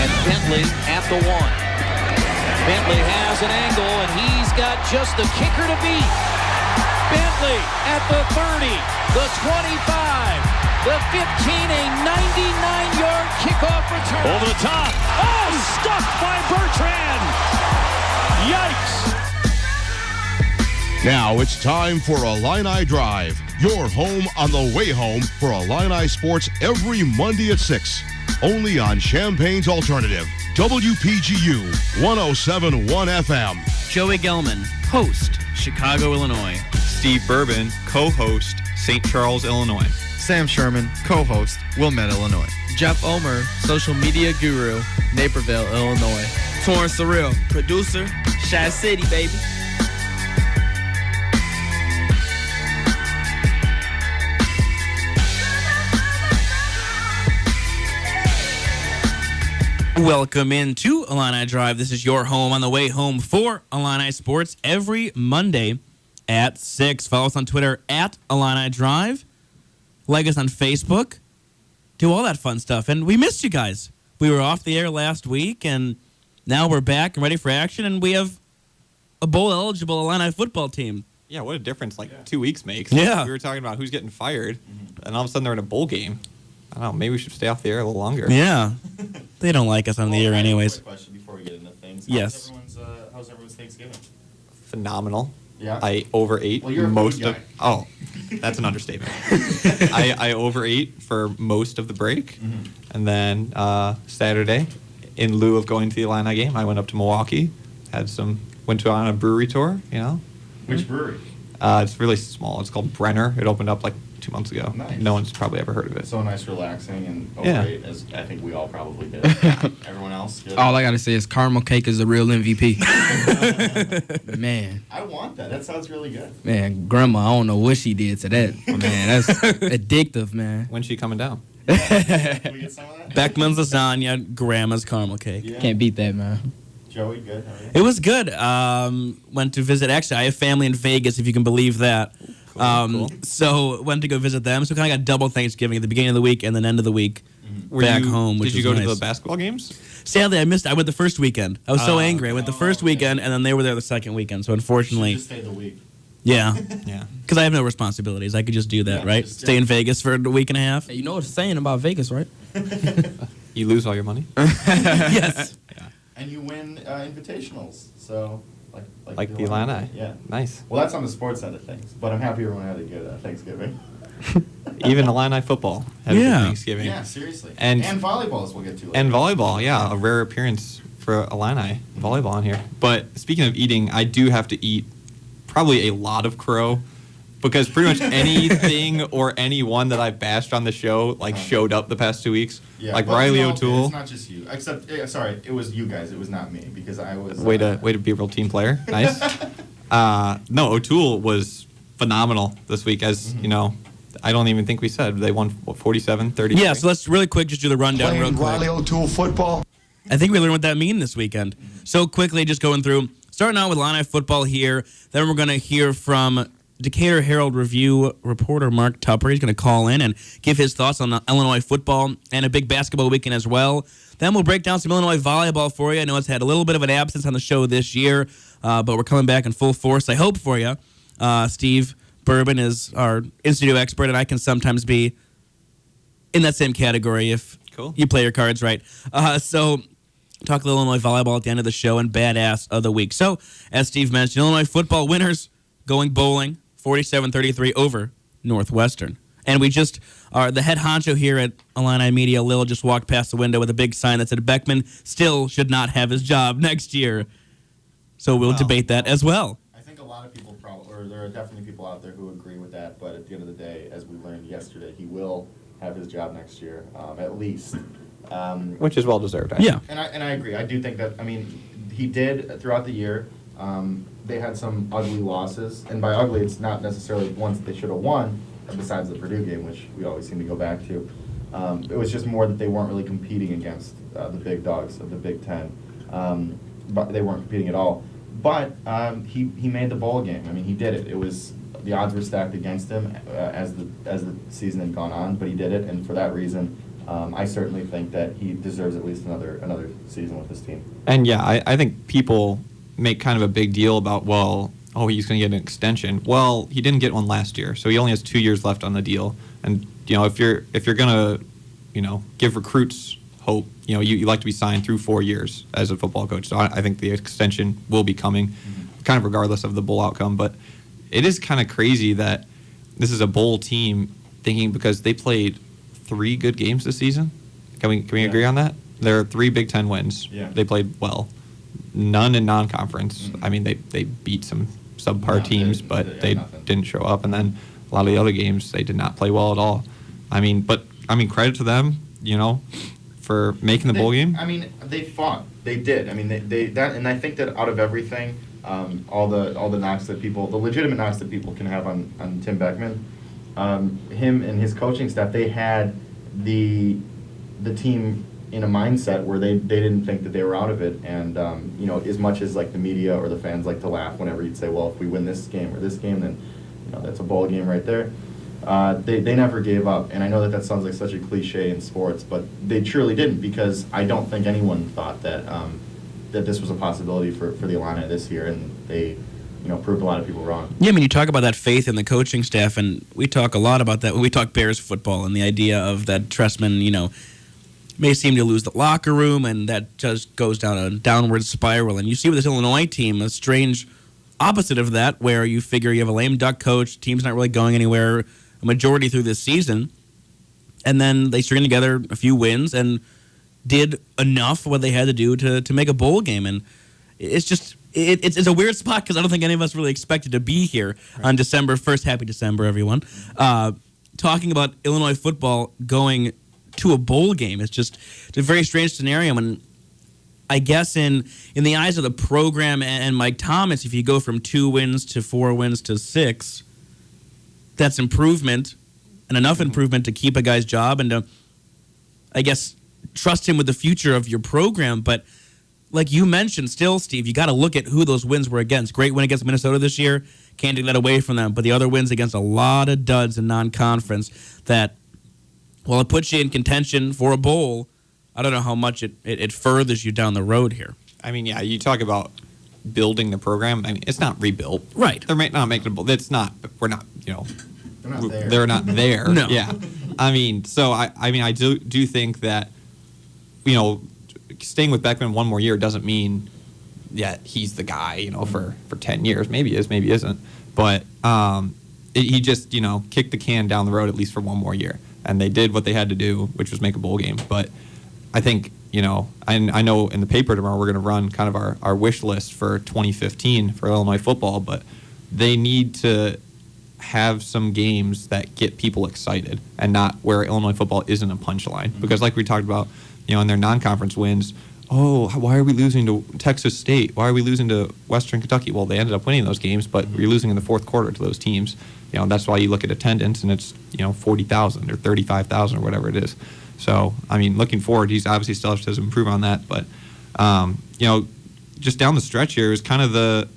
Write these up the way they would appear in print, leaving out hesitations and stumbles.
And Bentley at the 1. Bentley has an angle, and he's got just the kicker to beat. Bentley at the 30, the 25, the 15, a 99-yard kickoff return. Over the top. Oh, stuffed by Bertrand. Yikes. Now it's time for Illini Drive, your home on the way home for Illini sports every Monday at 6. Only on Champagne's Alternative, WPGU 107.1 FM. Joey Gelman, host, Chicago, Illinois. Steve Bourbon, co-host, St. Charles, Illinois. Sam Sherman, co-host, Wilmette, Illinois. Jeff Omer, social media guru, Naperville, Illinois. Torrance Surreal, producer, Shy City, baby. Welcome into Illini Drive. This is your home on the way home for Illini Sports every Monday at 6. Follow us on Twitter at Illini Drive. Like us on Facebook. Do all that fun stuff. And we missed you guys. We were off the air last week, and now we're back and ready for action, and we have a bowl-eligible Illini football team. Yeah, what a difference 2 weeks makes. Yeah. We were talking about who's getting fired, and all of a sudden they're in a bowl game. I don't know, maybe we should stay off the air a little longer. Yeah. They don't like us on the air anyways. Quick question before we get into things. Yes. How's everyone's Thanksgiving? Phenomenal. Yeah. I overate Well, you're a most food of. guy. Oh, that's an understatement. I overate for most of the break, and then Saturday, in lieu of going to the Illini game, I went up to Milwaukee, went on a brewery tour. Which brewery? It's really small. It's called Brenner. It opened up 2 months ago. Nice. No one's probably ever heard of it. So nice, relaxing, and Yeah. overrated, as I think we all probably did. Everyone else? Good? All I gotta say is caramel cake is the real MVP. Man, I want that. That sounds really good. man, Grandma, I don't know what she did to that. Man, that's addictive, man. When's she coming down? Can we get some of that? Beckman's lasagna, Grandma's caramel cake. Yeah. Can't beat that, man. Joey, good. How are you? It was good. Went to visit. Actually, I have family in Vegas, if you can believe that. Cool. So went to go visit them. So kind of got double Thanksgiving at the beginning of the week and then end of the week back home. Which Did you was go to nice. the babasketball games? Sadly, I missed. I went the first weekend. I was so angry. I went the first weekend, and then they were there the second weekend. So unfortunately, Just stay the week. yeah, Yeah. because I have no responsibilities. I could just do that, Yeah, right? just- Stay in Vegas for a week and a half. Hey, you know what it's saying about Vegas, right? You lose all your money? Yes. And you win invitationals. So, Like the Illini. Yeah. Nice. Well, that's on the sports side of things. But I'm happy everyone had a good Thanksgiving. Even Illini football had a Yeah. good Thanksgiving. Yeah, seriously. And- volleyball, as we'll get to later. And volleyball, yeah, a rare appearance for Illini volleyball on here. But speaking of eating, I do have to eat probably a lot of crow because pretty much anything or anyone that I've bashed on the show showed up the past 2 weeks. Yeah, Like but Riley no, O'Toole. It's not just you. Except, sorry, it was you guys. It was not me because I was. Way to be a real team player. Nice. No, O'Toole was phenomenal this week. As you know, I don't even think we said they won 47-30. Yeah. So let's really quick just do the rundown real quick. Riley O'Toole football. I think we learned what that means this weekend. So quickly, just going through, starting out with Illini football here. Then we're going to hear from Decatur Herald Review reporter Mark Tupper. He's going to call in and give his thoughts on Illinois football and a big basketball weekend as well. Then we'll break down some Illinois volleyball for you. I know it's had a little bit of an absence on the show this year, but we're coming back in full force, I hope, for you. Steve Bourbon is our in-studio expert, and I can sometimes be in that same category if you play your cards right. So talk a little Illinois volleyball at the end of the show and badass of the week. So, as Steve mentioned, Illinois football winners going bowling, 47-33 over Northwestern. And we just are the head honcho here at Illini Media. Lil just walked past the window with a big sign that said Beckman still should not have his job next year. So we'll debate that as well. I think a lot of people or there are definitely people out there who agree with that. But at the end of the day, as we learned yesterday, he will have his job next year, at least. Which is well deserved. Yeah. And I agree. I do think that. I mean, he did throughout the year. They had some ugly losses, and by ugly, it's not necessarily ones that they should have won. Besides the Purdue game, which we always seem to go back to, it was just more that they weren't really competing against the big dogs of the Big Ten. But they weren't competing at all. But he made the bowl game. I mean, he did it. It was the odds were stacked against him as the season had gone on, but he did it, and for that reason, I certainly think that he deserves at least another season with this team. And yeah, I think people make kind of a big deal about, he's going to get an extension. Well, he didn't get one last year, so he only has 2 years left on the deal. And if you're going to give recruits hope, you like to be signed through 4 years as a football coach. So I think the extension will be coming, kind of regardless of the bowl outcome. But it is kind of crazy that this is a bowl team thinking because they played 3 good games this season. Can we agree on that? There are 3 Big Ten wins. Yeah. They played well. None in non-conference. I mean, they beat some subpar teams, but they didn't show up. And then a lot of the other games, they did not play well at all. Credit to them, for making the bowl game. I mean, they fought. They did. I mean, and I think that out of everything, all the knocks that people, the legitimate knocks that people can have on Tim Beckman, him and his coaching staff, they had the team in a mindset where they didn't think that they were out of it. And as much as like the media or the fans like to laugh whenever you'd say, well, if we win this game or this game, then that's a bowl game right there. They never gave up, and I know that sounds like such a cliche in sports, but they truly didn't, because I don't think anyone thought that that this was a possibility for the Illini this year, and they proved a lot of people wrong. Yeah, I mean, you talk about that faith in the coaching staff, and we talk a lot about that when we talk Bears football, and the idea of that Trestman, may seem to lose the locker room, and that just goes down a downward spiral. And you see with this Illinois team a strange opposite of that, where you figure you have a lame duck coach, team's not really going anywhere a majority through this season, and then they string together a few wins and did enough what they had to do to make a bowl game. And it's just it's a weird spot, because I don't think any of us really expected to be here on December 1st. Happy December, everyone. Talking about Illinois football going to a bowl game. It's a very strange scenario. And I guess in the eyes of the program and Mike Thomas, if you go from 2 wins to 4 wins to 6, that's improvement, and enough improvement to keep a guy's job and to, I guess, trust him with the future of your program. But like you mentioned, still, Steve, you got to look at who those wins were against. Great win against Minnesota this year. Can't take that away from them. But the other wins against a lot of duds in non-conference that, while it puts you in contention for a bowl, I don't know how much it furthers you down the road here. I mean, yeah, you talk about building the program. I mean, it's not rebuilt. Right. They're not making a bowl. It's not. We're not. They're not there. They're not there. No. Yeah. So I do think that, staying with Beckman one more year doesn't mean that he's the guy, for 10 years. Maybe he is, maybe he isn't. But he just, kicked the can down the road at least for one more year. And they did what they had to do, which was make a bowl game. But I think, I know in the paper tomorrow we're going to run kind of our wish list for 2015 for Illinois football, but they need to have some games that get people excited and not where Illinois football isn't a punchline. Mm-hmm. Because like we talked about, in their non-conference wins, why are we losing to Texas State? Why are we losing to Western Kentucky? Well, they ended up winning those games, but we're losing in the fourth quarter to those teams. That's why you look at attendance and it's, 40,000 or 35,000 or whatever it is. So, looking forward, he's obviously still has to improve on that. But, just down the stretch here is kind of the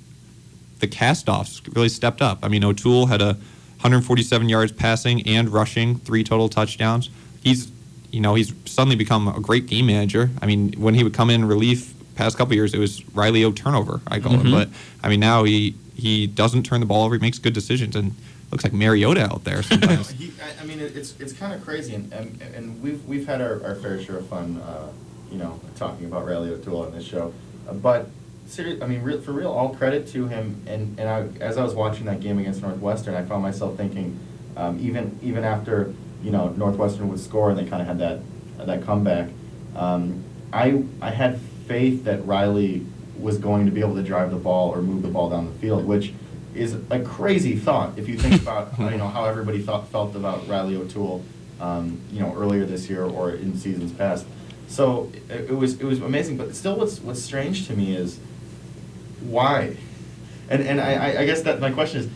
cast-offs really stepped up. O'Toole had 147 yards passing and rushing, 3 total touchdowns. He's suddenly become a great game manager. When he would come in relief past couple years, it was Riley O turnover, I call it. But, now he doesn't turn the ball over. He makes good decisions, and looks like Mariota out there sometimes. It's kind of crazy, and we've had our fair share of fun, talking about Riley O'Toole on this show. But seriously, for real, all credit to him. And as I was watching that game against Northwestern, I found myself thinking, even after Northwestern would score and they kind of had that comeback, I had faith that Riley was going to be able to drive the ball or move the ball down the field, which is a crazy thought if you think about how everybody felt about Riley O'Toole, earlier this year or in seasons past. So it was amazing, but still, what's strange to me is why, and I guess that my question is,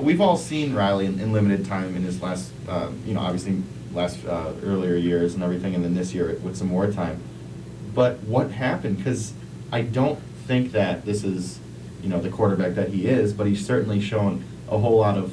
we've all seen Riley in limited time in his last, obviously last earlier years and everything, and then this year with some more time. But what happened? Because I don't think that this is, the quarterback that he is, but he's certainly shown a whole lot of,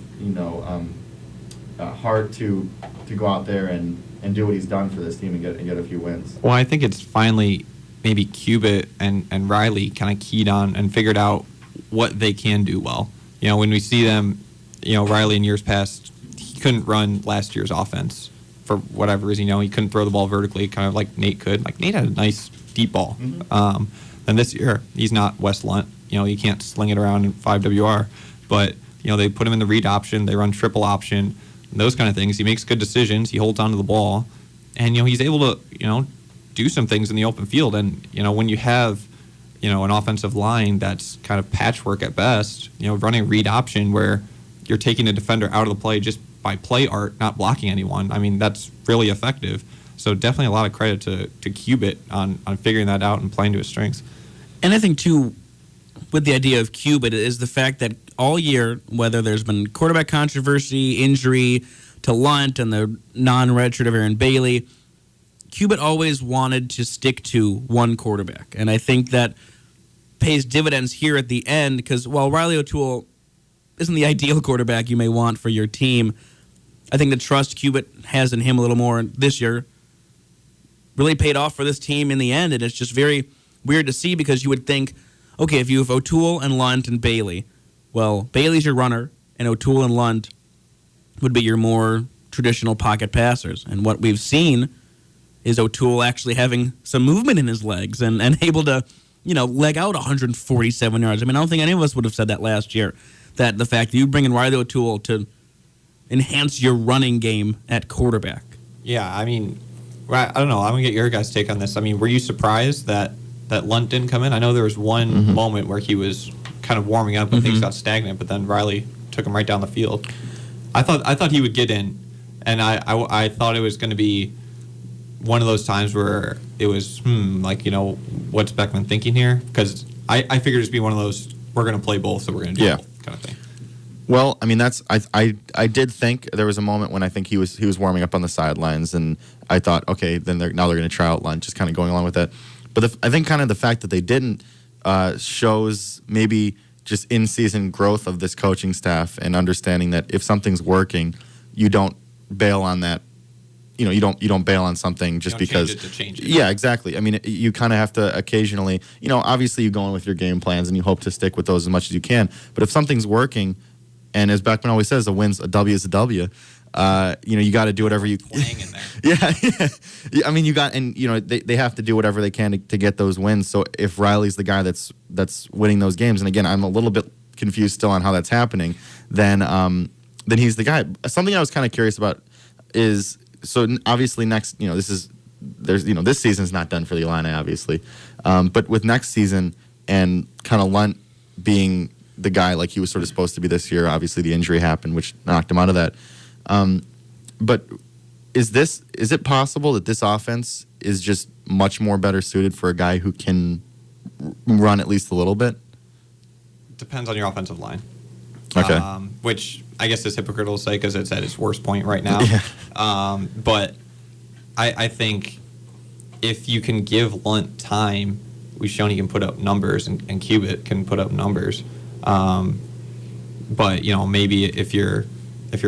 heart to go out there and do what he's done for this team and get a few wins. Well, I think it's finally maybe Cubitt and Riley kind of keyed on and figured out what they can do well. When we see them, Riley in years past, he couldn't run last year's offense for whatever reason. He couldn't throw the ball vertically, kind of like Nate could. Like Nate had a nice deep ball. Mm-hmm. And this year, he's not Wes Lunt. He can't sling it around in 5 WR. But, they put him in the read option. They run triple option, and those kind of things. He makes good decisions. He holds on to the ball. And, he's able to, do some things in the open field. And, when you have, an offensive line that's kind of patchwork at best, running read option where you're taking a defender out of the play just by play art, not blocking anyone. I mean, that's really effective. So definitely a lot of credit to Cubitt on figuring that out and playing to his strengths. And I think, too, with the idea of Cubitt is the fact that all year, whether there's been quarterback controversy, injury to Lunt and the non-redshirt of Aaron Bailey, Cubitt always wanted to stick to one quarterback. And I think that pays dividends here at the end because while Riley O'Toole isn't the ideal quarterback you may want for your team, I think the trust Cubitt has in him a little more this year really paid off for this team in the end. And it's just very weird to see because you would think, okay, if you have O'Toole and Lunt and Bailey, well, Bailey's your runner and O'Toole and Lunt would be your more traditional pocket passers. And what we've seen is O'Toole actually having some movement in his legs and able to, leg out 147 yards. I mean, I don't think any of us would have said that last year, that the fact that you bring in Riley O'Toole to enhance your running game at quarterback. Yeah, I mean, I don't know. I'm going to get your guys' take on this. I mean, were you surprised that Lunt didn't come in? I know there was one moment where he was kind of warming up and things got stagnant, but then Riley took him right down the field. I thought he would get in, and I thought it was going to be one of those times where it was, what's Beckman thinking here? Because I figured it'd be one of those, we're going to play both, so we're going to do both kind of thing. Well, I mean, I did think there was a moment when I think he was warming up on the sidelines, and I thought, okay, then now they're going to try out Lunt, just kind of going along with that. But I think kind of the fact that they didn't shows maybe just in-season growth of this coaching staff and understanding that if something's working, you don't bail on that. You don't bail on something just because. Change it to change it. Yeah, exactly. I mean, you kind of have to occasionally. Obviously you go in with your game plans and you hope to stick with those as much as you can. But if something's working, and as Beckman always says, a W is a W. You got to do whatever you. Twang in there. Yeah. I mean, they have to do whatever they can to get those wins. So if Riley's the guy that's winning those games, and again, I'm a little bit confused still on how that's happening, then he's the guy. Something I was kind of curious about is, so obviously next, this season's not done for the Illini, obviously, but with next season and kind of Lunt being the guy like he was sort of supposed to be this year, obviously the injury happened, which knocked him out of that. But is it possible that this offense is just much more better suited for a guy who can run at least a little bit? Depends on your offensive line. Okay. Which I guess is hypocritical to say because it's at its worst point right now. Yeah. But I think if you can give Lunt time, we've shown he can put up numbers, and Cubitt can put up numbers. But maybe if your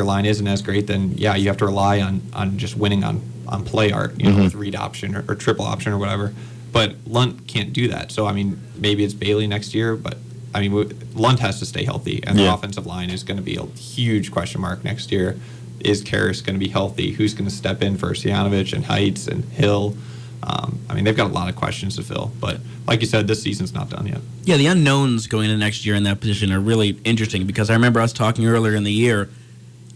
line isn't as great, then yeah, you have to rely on just winning on play art, with read option or triple option or whatever. But Lunt can't do that. So I mean, maybe it's Bailey next year, but I mean, Lunt has to stay healthy, and the offensive line is going to be a huge question mark next year. Is Karras going to be healthy? Who's going to step in for Stjanovic and Heights and Hill? I mean, they've got a lot of questions to fill. But like you said, this season's not done yet. Yeah, the unknowns going into next year in that position are really interesting because I remember us talking earlier in the year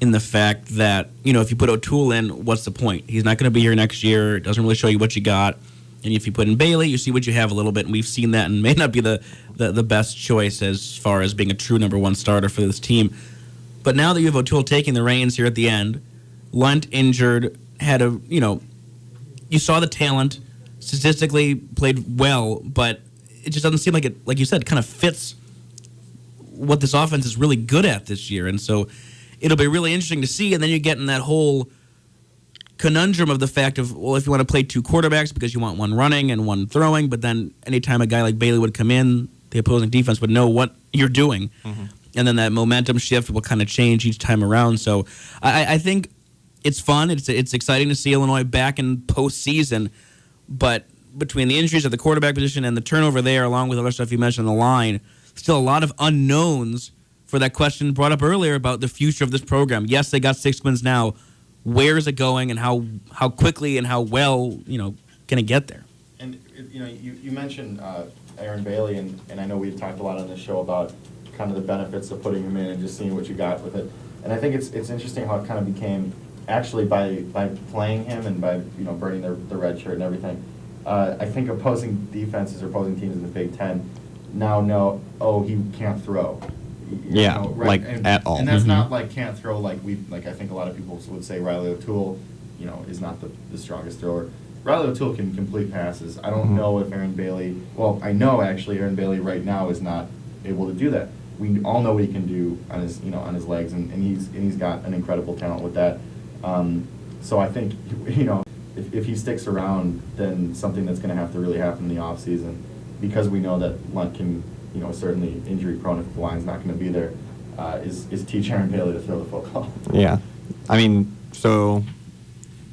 in the fact that, if you put O'Toole in, what's the point? He's not going to be here next year. It doesn't really show you what you got. And if you put in Bailey, you see what you have a little bit, and we've seen that, and may not be the best choice as far as being a true number one starter for this team. But now that you have O'Toole taking the reins here at the end, Lunt injured, you saw the talent, statistically played well, but it just doesn't seem like it, like you said, kind of fits what this offense is really good at this year. And so it'll be really interesting to see, and then you get in that whole conundrum of the fact of, well, if you want to play two quarterbacks because you want one running and one throwing, but then anytime a guy like Bailey would come in, the opposing defense would know what you're doing. and then that momentum shift will kind of change each time around. So I think it's fun. It's exciting to see Illinois back in postseason, but between the injuries at the quarterback position and the turnover there, along with other stuff you mentioned on the line, still a lot of unknowns for that question brought up earlier about the future of this program. Yes, they got 6 wins now. Where is it going, and how quickly and how well can it get there? And you mentioned Aaron Bailey, and I know we've talked a lot on this show about kind of the benefits of putting him in and just seeing what you got with it. And I think it's interesting how it kind of became actually by playing him and by burning the red shirt and everything. I think opposing defenses or opposing teams in the Big Ten now know, he can't throw. Right? At all. And that's not like can't throw like I think a lot of people would say Riley O'Toole, is not the strongest thrower. Riley O'Toole can complete passes. I don't know if Aaron Bailey. Well, I know actually Aaron Bailey right now is not able to do that. We all know what he can do on his on his legs, and he's got an incredible talent with that. So I think if he sticks around, then something that's going to have to really happen in the offseason, because we know that Lunt can, certainly injury prone if the line's not going to be there, is teach Aaron Bailey to throw the football. Yeah. I mean, so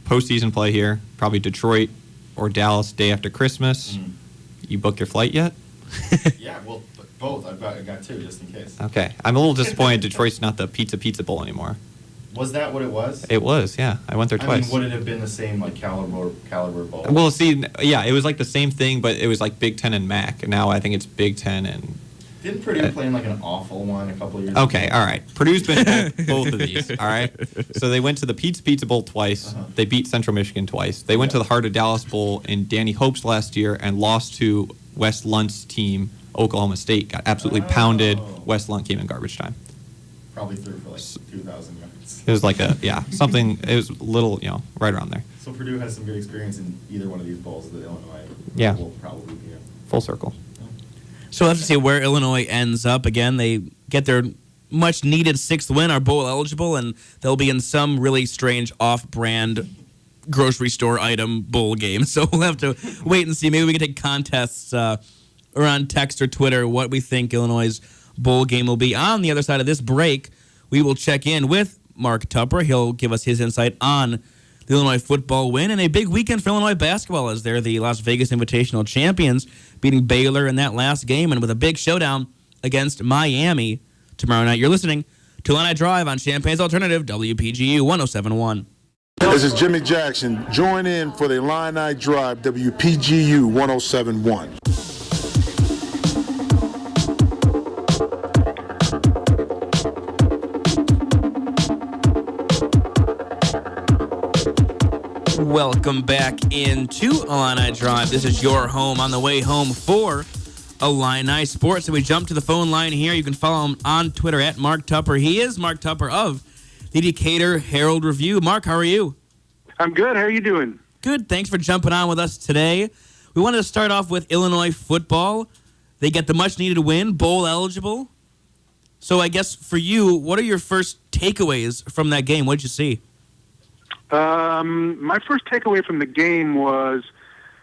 postseason play here, probably Detroit or Dallas day after Christmas. Mm-hmm. You book your flight yet? Yeah, well, both. I got two just in case. Okay. I'm a little disappointed Detroit's not the Pizza Bowl anymore. Was that what it was? It was, yeah. I went there twice. I mean, would it have been the same, like, caliber bowl? Well, see, yeah, it was like the same thing, but it was like Big Ten and MAC. And now I think it's Big Ten and... Didn't Purdue play in, like, an awful one a couple of years ago? Okay, all right. Purdue's been both of these, all right? So they went to the Pizza Bowl twice. Uh-huh. They beat Central Michigan twice. They went to the Heart of Dallas Bowl in Danny Hope's last year and lost to Wes Lunt's team, Oklahoma State. Got absolutely pounded. Wes Lunt came in garbage time. Probably threw for, like, 2,000 yards. It was like something, it was a little, right around there. So Purdue has some good experience in either one of these bowls that Illinois will probably be in. Full circle. So we'll have to see where Illinois ends up. Again, they get their much-needed 6th win, are bowl eligible, and they'll be in some really strange off-brand grocery store item bowl game. So we'll have to wait and see. Maybe we can take contests around text or Twitter what we think Illinois' bowl game will be. On the other side of this break, we will check in with Mark Tupper. He'll give us his insight on the Illinois football win, and a big weekend for Illinois basketball as they're the Las Vegas Invitational champions, beating Baylor in that last game, and with a big showdown against Miami tomorrow night. You're listening to Illini Drive on Champaign's Alternative, WPGU 107.1. This is Jimmy Jackson. Join in for the Illini Drive, WPGU 107.1. Welcome back into Illini Drive. This is your home on the way home for Illini Sports. And we jump to the phone line here. You can follow him on Twitter at Mark Tupper. He is Mark Tupper of the Decatur Herald Review. Mark, how are you? I'm good. How are you doing? Good. Thanks for jumping on with us today. We wanted to start off with Illinois football. They get the much-needed win, bowl eligible. So I guess for you, what are your first takeaways from that game? What did you see? My first takeaway from the game was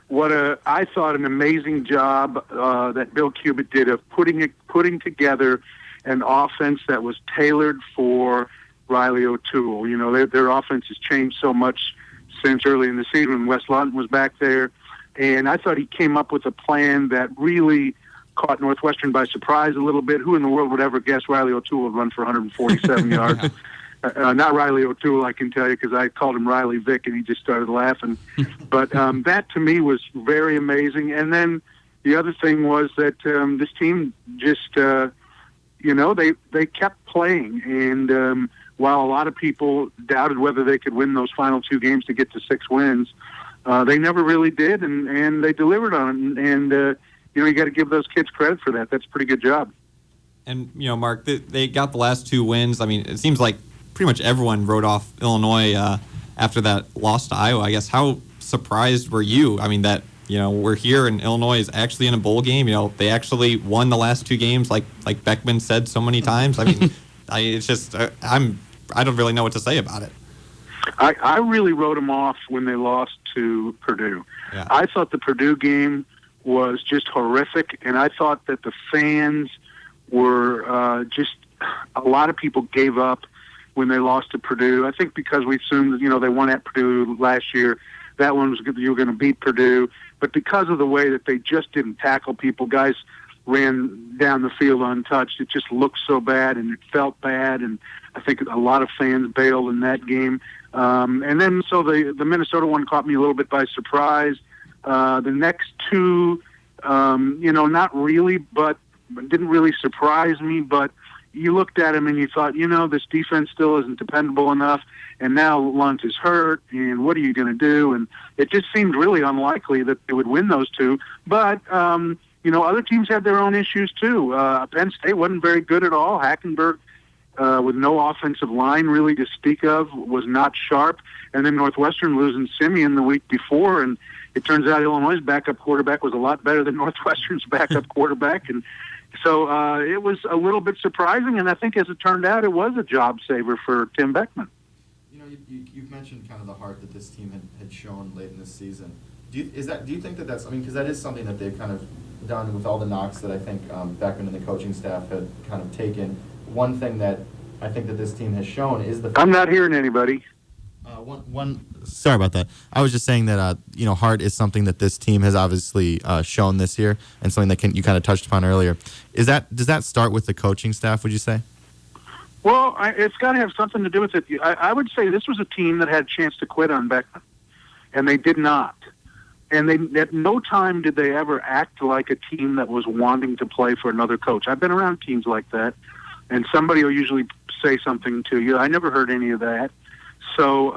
what I thought an amazing job that Bill Cubitt did of putting together an offense that was tailored for Riley O'Toole. You know, their offense has changed so much since early in the season when Wes Lunt was back there, and I thought he came up with a plan that really caught Northwestern by surprise a little bit. Who in the world would ever guess Riley O'Toole would run for 147 yards? Not Riley O'Toole, I can tell you, because I called him Riley Vick, and he just started laughing. But that, to me, was very amazing. And then the other thing was that this team just, they kept playing. And while a lot of people doubted whether they could win those final 2 games to get to 6 wins, they never really did, and they delivered on it. And, you got to give those kids credit for that. That's a pretty good job. And, Mark, they got the last 2 wins. I mean, it seems like pretty much everyone wrote off Illinois after that loss to Iowa. I guess, how surprised were you? I mean, that, we're here and Illinois is actually in a bowl game. They actually won the last 2 games, like Beckman said so many times. I mean, it's just, I don't really know what to say about it. I really wrote them off when they lost to Purdue. Yeah. I thought the Purdue game was just horrific, and I thought that the fans were just a lot of people gave up when they lost to Purdue. I think because we assumed that, they won at Purdue last year. That one was you were going to beat Purdue. But because of the way that they just didn't tackle people, guys ran down the field untouched. It just looked so bad, and it felt bad, and I think a lot of fans bailed in that game. And then so the Minnesota one caught me a little bit by surprise. The next two, not really, but didn't really surprise me. But you looked at him and you thought, this defense still isn't dependable enough. And now Lunt is hurt, and what are you going to do? And it just seemed really unlikely that they would win those two. But, other teams had their own issues too. Penn State wasn't very good at all. Hackenberg, with no offensive line really to speak of, was not sharp. And then Northwestern losing Simeon the week before, and it turns out Illinois' backup quarterback was a lot better than Northwestern's backup quarterback. And so it was a little bit surprising, and I think as it turned out, it was a job saver for Tim Beckman. You've mentioned kind of the heart that this team had shown late in this season. Do you think that's, because that is something that they've kind of done with all the knocks that I think Beckman and the coaching staff had kind of taken. One thing that I think that this team has shown is the... I'm not hearing anybody. Sorry about that. I was just saying that, heart is something that this team has obviously shown this year, and something that you kind of touched upon earlier. Does that start with the coaching staff, would you say? Well, it's got to have something to do with it. I would say this was a team that had a chance to quit on Beckman, and they did not. And at no time did they ever act like a team that was wanting to play for another coach. I've been around teams like that, and somebody will usually say something to you. I never heard any of that. So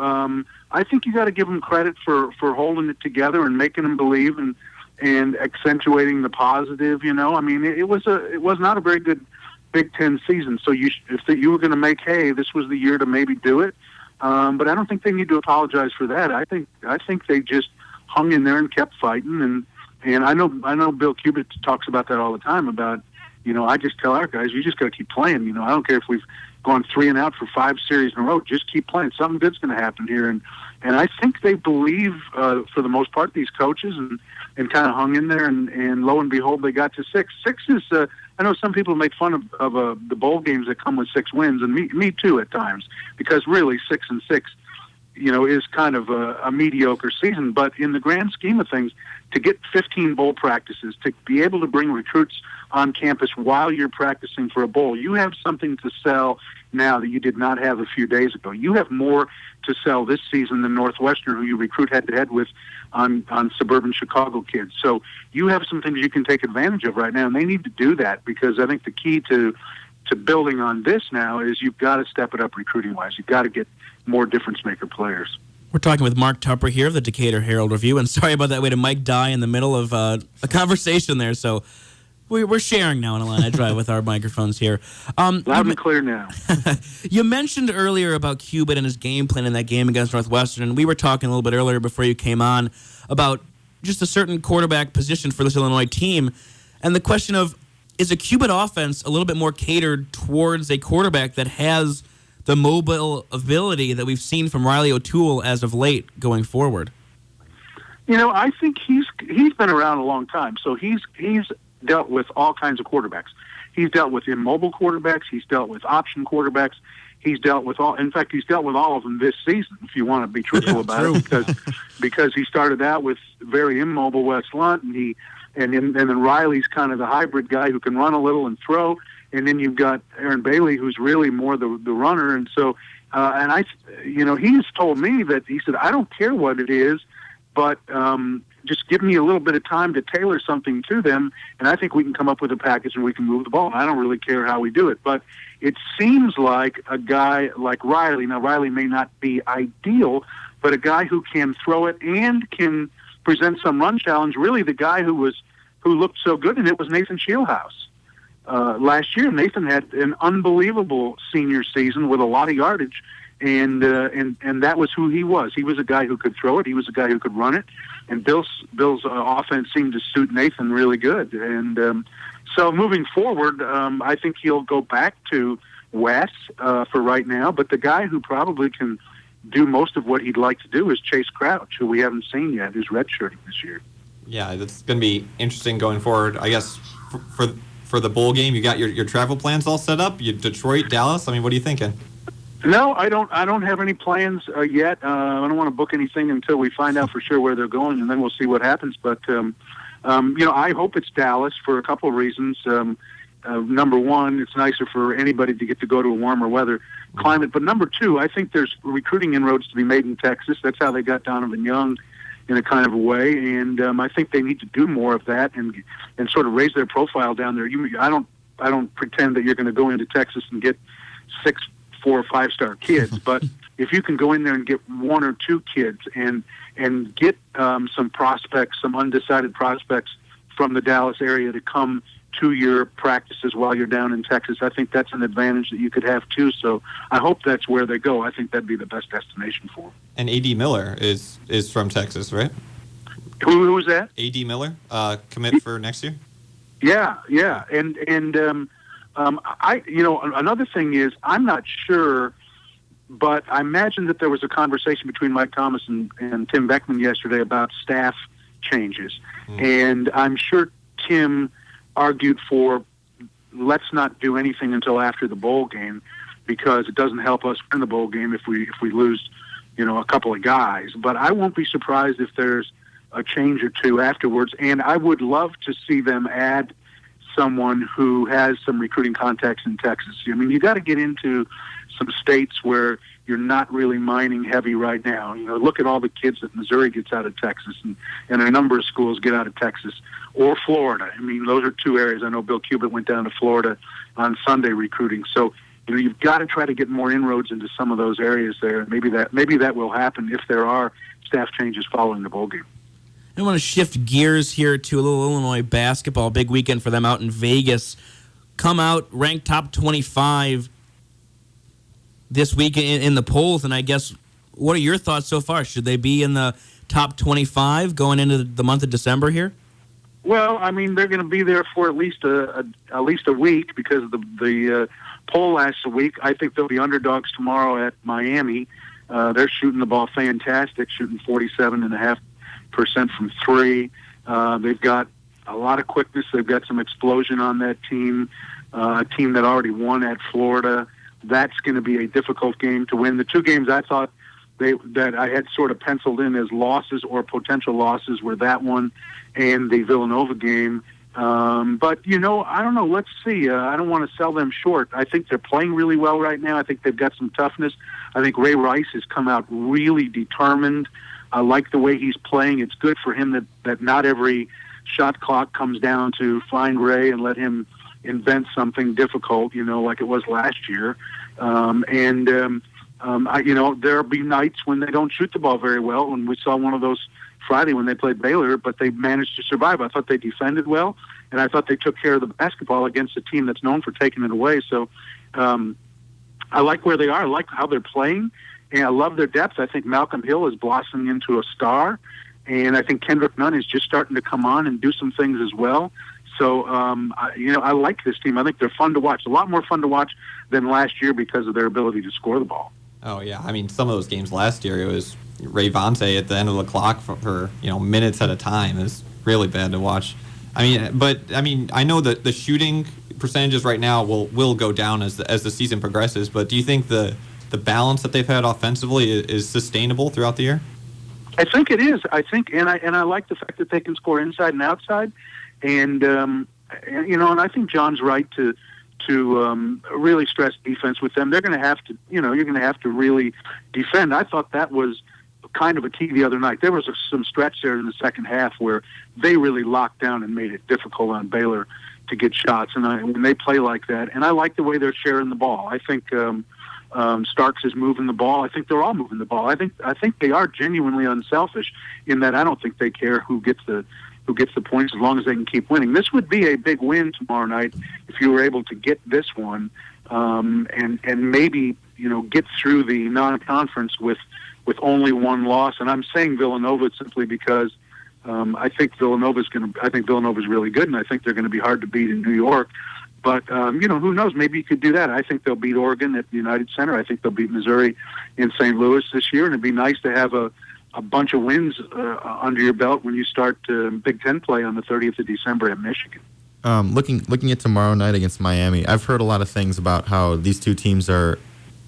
I think you got to give them credit for holding it together and making them believe and accentuating the positive. It was not a very good Big Ten season. So if you were going to make hay, this was the year to maybe do it. But I don't think they need to apologize for that. I think they just hung in there and kept fighting. And I know Bill Cubitt talks about that all the time. About I just tell our guys, you just got to keep playing. I don't care if we've gone 3 and out for 5 series in a row. Just keep playing. Something good's going to happen here. And I think they believe, for the most part, these coaches, and kind of hung in there. And lo and behold, they got to 6. 6 is, I know some people make fun of the bowl games that come with 6 wins, and me too at times, because really 6-6, is kind of a mediocre season. But in the grand scheme of things, to get 15 bowl practices, to be able to bring recruits on campus while you're practicing for a bowl, you have something to sell now that you did not have a few days ago. You have more to sell this season than Northwestern, who you recruit head-to-head with on suburban Chicago kids. So you have some things you can take advantage of right now, and they need to do that, because I think the key to building on this now is you've got to step it up recruiting-wise. You've got to get more difference-maker players. We're talking with Mark Tupper here of the Decatur Herald Review, and sorry about that. We had a Mike die in the middle of a conversation there, so we're sharing now on Illini Drive with our microphones here. Loud and clear now. You mentioned earlier about Cubitt and his game plan in that game against Northwestern, and we were talking a little bit earlier before you came on about just a certain quarterback position for this Illinois team, and the question of, is a Cubitt offense a little bit more catered towards a quarterback that has the mobile ability that we've seen from Riley O'Toole as of late going forward? I think he's been around a long time, so he's dealt with all kinds of quarterbacks. He's dealt with immobile quarterbacks. He's dealt with option quarterbacks. He's dealt with all of them this season, if you want to be truthful about it, because he started out with very immobile Wes Lunt, and then Riley's kind of the hybrid guy who can run a little and throw, and then you've got Aaron Bailey, who's really more the runner. And so, he's told me that, he said, I don't care what it is, but just give me a little bit of time to tailor something to them, and I think we can come up with a package and we can move the ball. I don't really care how we do it, but it seems like a guy like Riley. Now, Riley may not be ideal, but a guy who can throw it and can present some run challenge. Really, the guy who looked so good in it was Nathan Shieldhouse. Last year, Nathan had an unbelievable senior season with a lot of yardage, and that was who he was. He was a guy who could throw it. He was a guy who could run it. And Bill's offense seemed to suit Nathan really good. And so moving forward, I think he'll go back to Wes for right now. But the guy who probably can do most of what he'd like to do is Chase Crouch, who we haven't seen yet, who's redshirting this year. Yeah, that's going to be interesting going forward. I guess for for the bowl game? You got your travel plans all set up? You Detroit, Dallas? I mean, what are you thinking? No, I don't have any plans yet. I don't want to book anything until we find out for sure where they're going, and then we'll see what happens. But I hope it's Dallas for a couple of reasons. Number one, it's nicer for anybody to get to go to a warmer weather climate. But number two, I think there's recruiting inroads to be made in Texas. That's how they got Donovan Young in a kind of a way, and I think they need to do more of that and sort of raise their profile down there. I don't pretend that you're going to go into Texas and get 6, 4, or 5-star kids, but if you can go in there and get 1 or 2 kids and get some prospects, some undecided prospects from the Dallas area to come to your practices while you're down in Texas, I think that's an advantage that you could have too. So I hope that's where they go. I think that'd be the best destination for them. And A.D. Miller is from Texas, right? Who was that? A.D. Miller, commit for next year? Yeah. And another thing is, I'm not sure, but I imagine that there was a conversation between Mike Thomas and Tim Beckman yesterday about staff changes. And I'm sure Tim argued for, let's not do anything until after the bowl game, because it doesn't help us win the bowl game if we lose, a couple of guys. But I won't be surprised if there's a change or two afterwards, and I would love to see them add someone who has some recruiting contacts in Texas. I mean, you got to get into some states where you're not really mining heavy right now. Look at all the kids that Missouri gets out of Texas, and a number of schools get out of Texas, or Florida. I mean, those are 2 areas. I know Bill Cubitt went down to Florida on Sunday recruiting. So, you've got to try to get more inroads into some of those areas there. Maybe that will happen if there are staff changes following the bowl game. I want to shift gears here to a little Illinois basketball. Big weekend for them out in Vegas. Come out ranked top 25 this week in the polls, and I guess, what are your thoughts so far? Should they be in the top 25 going into the month of December here? Well, I mean, they're going to be there for at least a week because of the poll last week. I think they'll be underdogs tomorrow at Miami. They're shooting the ball fantastic, shooting 47.5% from 3. They've got a lot of quickness. They've got some explosion on that team, a team that already won at Florida. That's going to be a difficult game to win. The 2 games I thought that I had sort of penciled in as losses or potential losses were that one and the Villanova game. But, I don't know. Let's see. I don't want to sell them short. I think they're playing really well right now. I think they've got some toughness. I think Ray Rice has come out really determined. I like the way he's playing. It's good for him that not every shot clock comes down to find Ray and let him invent something difficult, like it was last year. There'll be nights when they don't shoot the ball very well, and we saw one of those Friday when they played Baylor, but they managed to survive. I thought they defended well, and I thought they took care of the basketball against a team that's known for taking it away. So I like where they are. I like how they're playing, and I love their depth. I think Malcolm Hill is blossoming into a star, and I think Kendrick Nunn is just starting to come on and do some things as well. So, I like this team. I think they're fun to watch. A lot more fun to watch than last year because of their ability to score the ball. Oh, yeah. I mean, some of those games last year, it was Ray Vontae at the end of the clock for minutes at a time. It was really bad to watch. I know that the shooting percentages right now will go down as the season progresses, but do you think the balance that they've had offensively is sustainable throughout the year? I think it is. I think, and I like the fact that they can score inside and outside. And and I think John's right to really stress defense with them. They're going to have to, you're going to have to really defend. I thought that was kind of a key the other night. There was some stretch there in the second half where they really locked down and made it difficult on Baylor to get shots. And when they play like that, and I like the way they're sharing the ball. I think Starks is moving the ball. I think they're all moving the ball. I think they are genuinely unselfish in that I don't think they care who gets the points as long as they can keep winning. This would be a big win tomorrow night if you were able to get this one and maybe get through the non-conference with only one loss. And I'm saying Villanova simply because I think Villanova's really good, and I think they're going to be hard to beat in New York. But who knows? Maybe you could do that. I think they'll beat Oregon at the United Center. I think they'll beat Missouri in St. Louis this year, and it'd be nice to have a bunch of wins under your belt when you start Big Ten play on the 30th of December at Michigan. Looking at tomorrow night against Miami, I've heard a lot of things about how these two teams are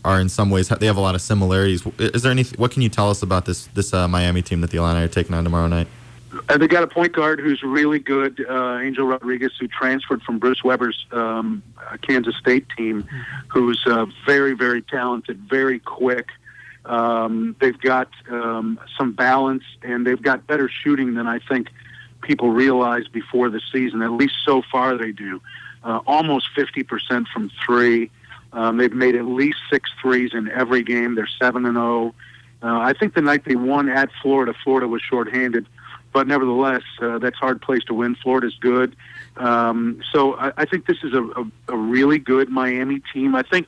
in some ways they have a lot of similarities. Is there anything? What can you tell us about this Miami team that the Illini are taking on tomorrow night? They got a point guard who's really good, Angel Rodriguez, who transferred from Bruce Weber's Kansas State team, who's very, very talented, very quick. They've got some balance, and they've got better shooting than I think people realized before the season. At least so far they do. Almost 50% from three. They've made at least 6 threes in every game. They're 7-0. I think the night they won at Florida was shorthanded. But nevertheless, that's a hard place to win. Florida's good. So I think this is a really good Miami team. I think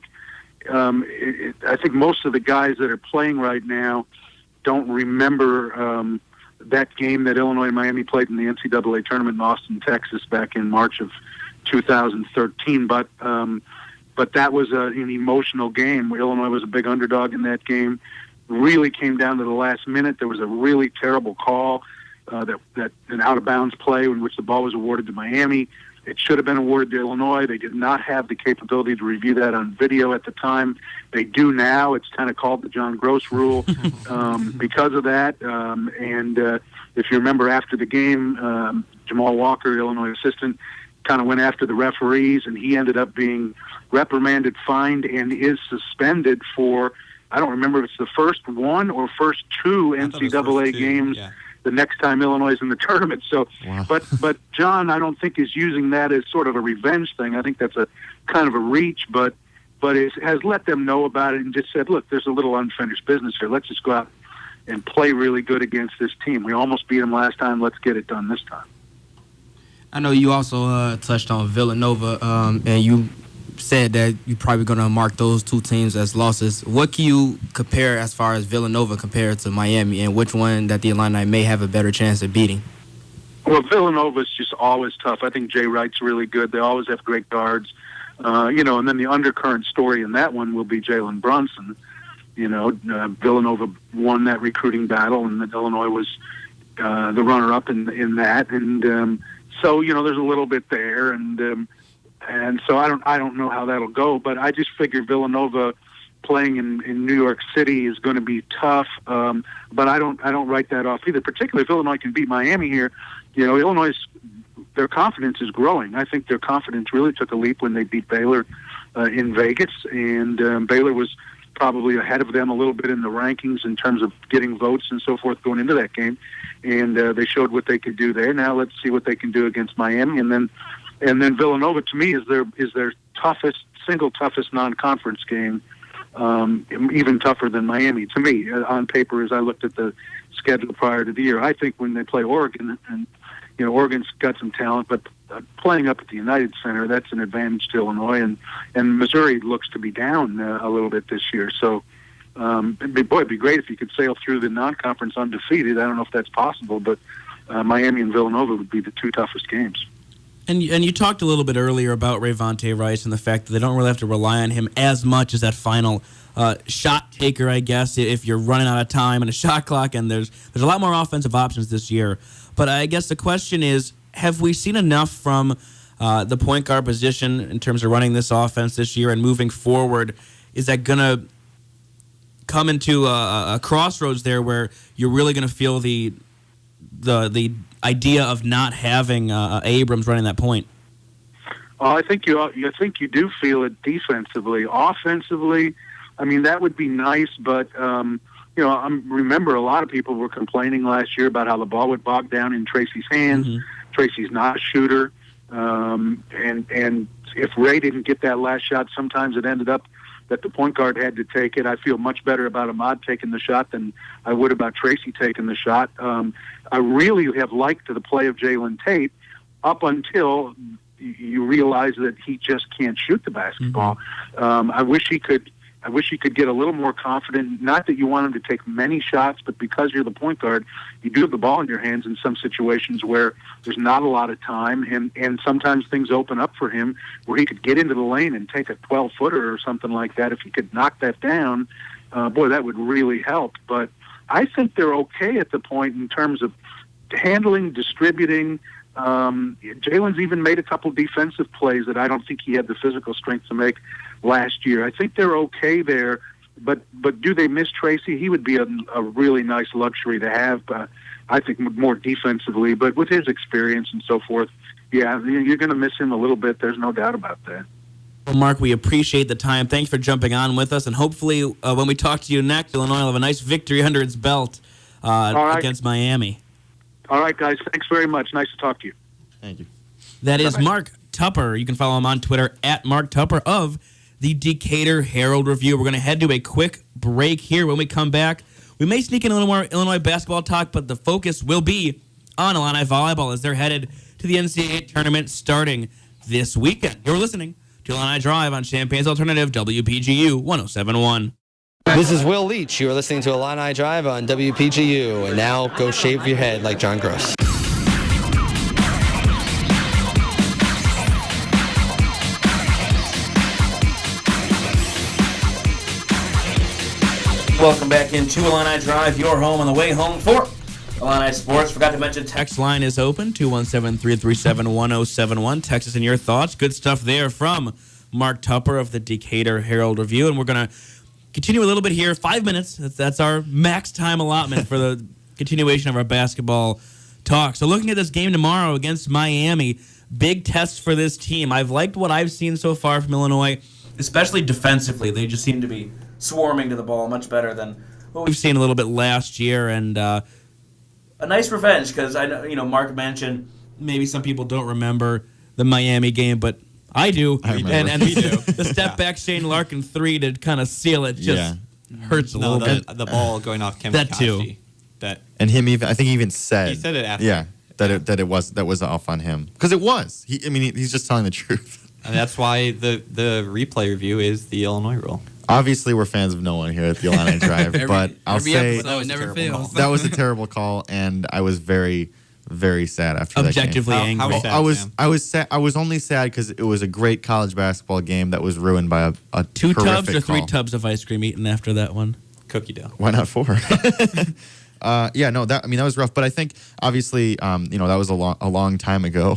most of the guys that are playing right now don't remember that game that Illinois and Miami played in the NCAA tournament in Austin, Texas, back in March of 2013. But that was an emotional game. Illinois was a big underdog in that game. Really came down to the last minute. There was a really terrible call. That an out-of-bounds play in which the ball was awarded to Miami. It should have been awarded to Illinois. They did not have the capability to review that on video at the time. They do now. It's kind of called the John Gross rule because of that. And if you remember after the game, Jamal Walker, Illinois assistant, kind of went after the referees, and he ended up being reprimanded, fined, and is suspended for, I don't remember if it's the first one or first two NCAA games. Yeah. The next time Illinois is in the tournament. So, wow. But John, I don't think is using that as sort of a revenge thing. I think that's a kind of a reach, but it has let them know about it and just said, look, there's a little unfinished business here. Let's just go out and play really good against this team. We almost beat them last time. Let's get it done this time. I know you also touched on Villanova, and you said that you're probably going to mark those two teams as losses. What can you compare as far as Villanova compared to Miami, and which one that the Illini may have a better chance of beating? Well, Villanova's just always tough. I think Jay Wright's really good. They always have great guards. And then the undercurrent story in that one will be Jalen Brunson. Villanova won that recruiting battle, and Illinois was the runner-up in that. And so, there's a little bit there, and so I don't know how that'll go, but I just figure Villanova playing in New York City is going to be tough. But I don't write that off either. Particularly if Illinois can beat Miami here, Illinois, their confidence is growing. I think their confidence really took a leap when they beat Baylor in Vegas, and Baylor was probably ahead of them a little bit in the rankings in terms of getting votes and so forth going into that game, and they showed what they could do there. Now let's see what they can do against Miami, and then Villanova, to me, is their single toughest non-conference game, even tougher than Miami, to me, on paper, as I looked at the schedule prior to the year. I think when they play Oregon, and Oregon's got some talent, but playing up at the United Center, that's an advantage to Illinois, and Missouri looks to be down a little bit this year. So, it'd be great if you could sail through the non-conference undefeated. I don't know if that's possible, but Miami and Villanova would be the two toughest games. And you talked a little bit earlier about Rayvonte Rice and the fact that they don't really have to rely on him as much as that final shot taker, I guess, if you're running out of time and a shot clock, and there's a lot more offensive options this year. But I guess the question is, have we seen enough from the point guard position in terms of running this offense this year and moving forward? Is that going to come into a crossroads there where you're really going to feel the idea of not having Abrams running that point? I think you do feel it defensively. Offensively, I mean, that would be nice, but I remember a lot of people were complaining last year about how the ball would bog down in Tracy's hands. Mm-hmm. Tracy's not a shooter, and if Ray didn't get that last shot, sometimes it ended up that the point guard had to take it. I feel much better about Ahmad taking the shot than I would about Tracy taking the shot. I really have liked the play of Jalen Tate up until you realize that he just can't shoot the basketball. Mm-hmm. I wish he could get a little more confident. Not that you want him to take many shots, but because you're the point guard, you do have the ball in your hands in some situations where there's not a lot of time, and sometimes things open up for him where he could get into the lane and take a 12-footer or something like that. If he could knock that down, that would really help. But I think they're okay at the point in terms of handling, distributing. Jalen's even made a couple defensive plays that I don't think he had the physical strength to make last year. I think they're okay there, but do they miss Tracy? He would be a really nice luxury to have, I think, more defensively. But with his experience and so forth, yeah, you're going to miss him a little bit. There's no doubt about that. Well, Mark, we appreciate the time. Thanks for jumping on with us. And hopefully when we talk to you next, Illinois will have a nice victory under its belt against Miami. All right, guys. Thanks very much. Nice to talk to you. Thank you. That is Mark Tupper. You can follow him on Twitter at Mark Tupper of the Decatur Herald Review. We're going to head to a quick break here. When we come back, we may sneak in a little more Illinois basketball talk, but the focus will be on Illini volleyball as they're headed to the NCAA tournament starting this weekend. You're listening to Illini Drive on Champaign's Alternative, WPGU 107.1. This is Will Leach. You are listening to Illini Drive on WPGU. And now go shave your head like John Gross. Welcome back into Illini Drive, your home on the way home for Illini Sports. Forgot to mention, text line is open, 217-337-1071. Text us in your thoughts. Good stuff there from Mark Tupper of the Decatur Herald Review. And we're going to continue a little bit here. 5 minutes. That's our max time allotment for the continuation of our basketball talk. So looking at this game tomorrow against Miami, big test for this team. I've liked what I've seen so far from Illinois, especially defensively. They just seem to be swarming to the ball much better than what we've seen a little bit last year. And a nice revenge, because I know, Mark mentioned maybe some people don't remember the Miami game, but I do. And we do. The step back Shane Larkin 3 to kind of seal it just hurts a little bit. The ball going off Kevin That too. And him even, I think he even said. He said it after. Yeah, that was off on him. Because it was. He's just telling the truth. And that's why the replay review is the Illinois rule. Obviously, we're fans of no one here at the Illini Drive, but I'll say that was a terrible call, and I was very, very sad after Objectively that game. angry. I was sad. I was only sad because it was a great college basketball game that was ruined by a 2 tubs or 3 call. tubs of ice cream eaten after that one. Cookie dough. Why not 4? That was rough. But I think obviously, that was a long time ago,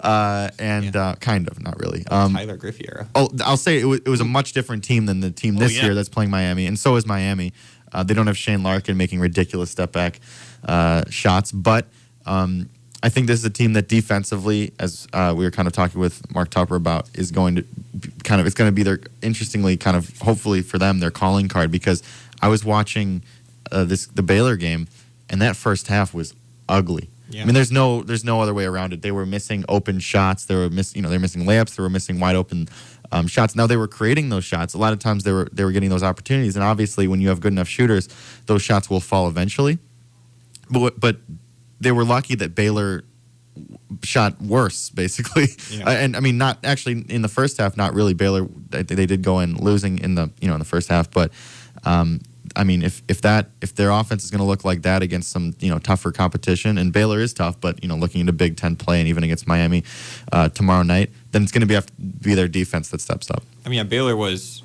kind of not really. Tyler Griffey era. I'll say it was a much different team than the team this year that's playing Miami, and so is Miami. They don't have Shane Larkin making ridiculous step back shots, but I think this is a team that defensively, as we were kind of talking with Mark Tupper about, is going to it's going to be their, interestingly, kind of hopefully for them, their calling card, because I was watching the Baylor game, and that first half was ugly. Yeah. I mean, there's no other way around it. They were missing open shots. They were missing layups. They were missing wide open shots. Now they were creating those shots. A lot of times they were getting those opportunities, and obviously when you have good enough shooters, those shots will fall eventually. But they were lucky that Baylor shot worse, basically. Yeah. And I mean, not actually in the first half. Not really. Baylor they did go in losing in the in the first half, but. I mean, if their offense is going to look like that against some tougher competition, and Baylor is tough, but looking into Big Ten play and even against Miami tomorrow night, then it's going to be their defense that steps up. I mean, Baylor was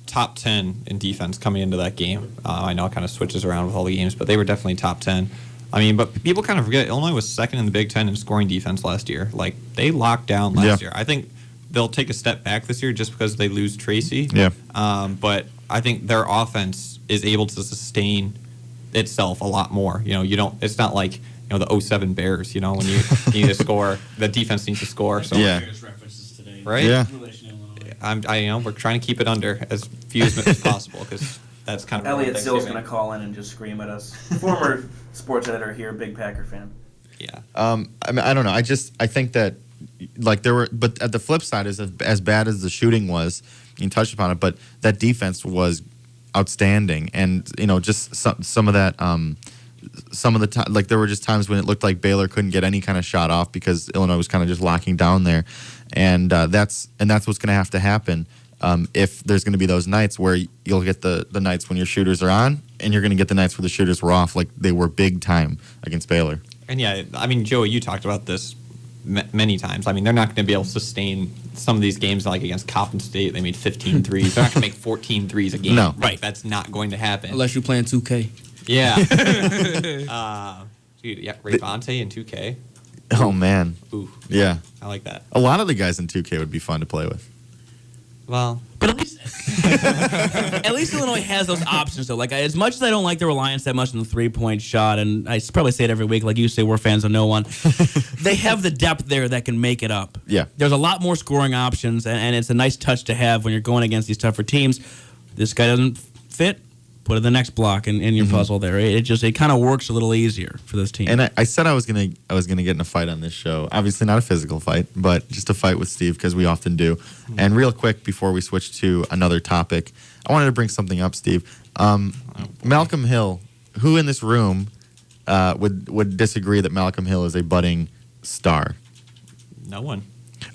top 10 in defense coming into that game. I know it kind of switches around with all the games, but they were definitely top 10. I mean, but people kind of forget Illinois was second in the Big Ten in scoring defense last year. Like, they locked down last year. I think they'll take a step back this year just because they lose Tracy. Yeah. But I think their offense is able to sustain itself a lot more. It's not like the 07 Bears. When you need to score, the defense needs to score. So right? Yeah. We're trying to keep it under as few as possible because that's kind of Elliot Still's going to call in and just scream at us. Former sports editor here, big Packer fan. Yeah. I mean, I don't know. I think that but at the flip side, as bad as the shooting was, you touched upon it, but that defense was outstanding, and just some of that, some of the time, there were just times when it looked like Baylor couldn't get any kind of shot off because Illinois was kind of just locking down there, and that's what's going to have to happen if there's going to be those nights where you'll get the nights when your shooters are on, and you're going to get the nights where the shooters were off, like they were big time against Baylor. And yeah, I mean, Joey, you talked about this many times. I mean, they're not going to be able to sustain some of these games like against Coppin State. They made 15 threes. They're not going to make 14 threes a game. No. Right. That's not going to happen. Unless you're playing 2K. Yeah. Dude, Ray Bonte in 2K. Oh, man. Ooh. Yeah. I like that. A lot of the guys in 2K would be fun to play with. Well, but at least Illinois has those options, though. Like, as much as I don't like the reliance that much on the three-point shot, and I probably say it every week, like you say, we're fans of no one, they have the depth there that can make it up. Yeah. There's a lot more scoring options, and it's a nice touch to have when you're going against these tougher teams. This guy doesn't fit, put it in the next block in your puzzle there. It kind of works a little easier for this team. And I said I was gonna get in a fight on this show. Obviously not a physical fight, but just a fight with Steve because we often do. And real quick before we switch to another topic, I wanted to bring something up, Steve. Malcolm Hill, who in this room would disagree that Malcolm Hill is a budding star? No one.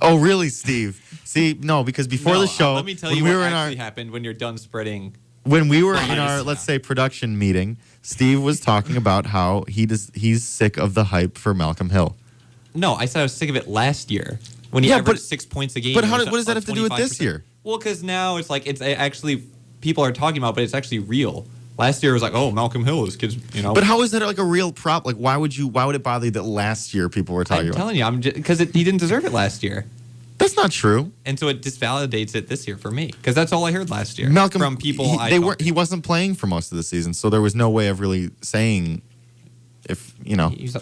Oh, really, Steve? See, no, because before the show, let me tell you what actually happened when you're done spreading. When we were in our, let's say, production meeting, Steve was talking about how he's sick of the hype for Malcolm Hill. No, I said I was sick of it last year when he averaged 6 points a game. But what does that have to do with this year? Well, because now it's like it's actually people are talking about, but it's actually real. Last year it was like, oh, Malcolm Hill, this kid's, But how is that like a real prop? Like, why would it bother you that last year people were talking about? I'm telling you, because he didn't deserve it last year. That's not true. And so it disvalidates it this year for me because that's all I heard last year from people. He wasn't playing for most of the season, so there was no way of really saying if he's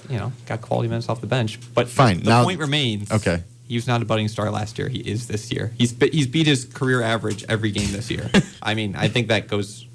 got quality minutes off the bench. But fine, the point remains. Okay, he was not a budding star last year. He is this year. He's beat his career average every game this year. I mean, I think that goes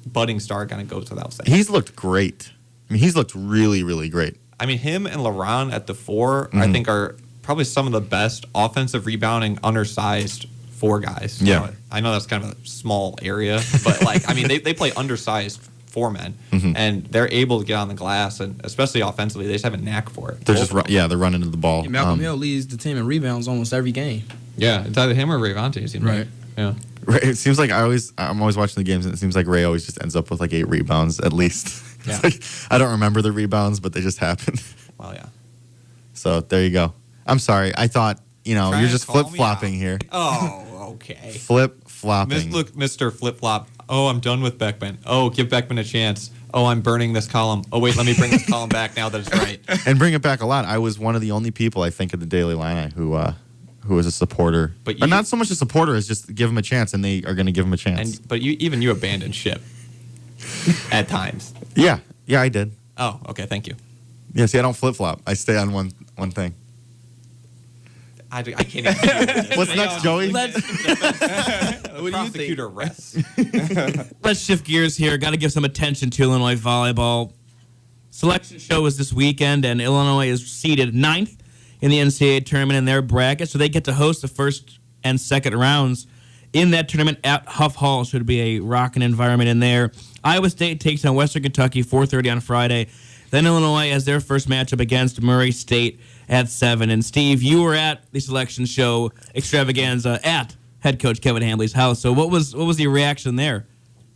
budding star kind of goes without saying. He's looked great. I mean, he's looked really, really great. I mean, him and LaRon at the 4, I think are probably some of the best offensive rebounding, undersized 4 guys. Yeah. I know that's kind of a small area, but they play undersized 4 men, and they're able to get on the glass, and especially offensively, they just have a knack for it. They're they're running into the ball. Yeah, Malcolm Hill leads the team in rebounds almost every game. Yeah, it's either him or Ray Vontae. Right. Yeah. It seems like I'm always watching the games, and it seems like Ray always just ends up with like 8 rebounds at least. Yeah. I don't remember the rebounds, but they just happen. Well, yeah. So there you go. I'm sorry. I thought, you're just flip-flopping here. Oh, okay. Flip-flopping. Look, Mr. Flip-flop. Oh, I'm done with Beckman. Oh, give Beckman a chance. Oh, I'm burning this column. Oh, wait, let me bring this column back now that it's right. And bring it back a lot. I was one of the only people, I think, at the Daily Illini who was a supporter. But not so much a supporter as just give him a chance, and they are going to give him a chance. But you abandoned ship at times. Yeah, I did. Oh, okay, thank you. Yeah, see, I don't flip-flop. I stay on one thing. I can't even do What's next, Joey? The prosecutor rests. Let's shift gears here. Got to give some attention to Illinois volleyball. Selection show is this weekend, and Illinois is seeded 9th in the NCAA tournament in their bracket, so they get to host the first and second rounds in that tournament at Huff Hall. Should be a rocking environment in there. Iowa State takes on Western Kentucky 4:30 on Friday. Then Illinois has their first matchup against Murray State at 7. And Steve, you were at the selection show extravaganza at head coach Kevin Handley's house. So what was the reaction there?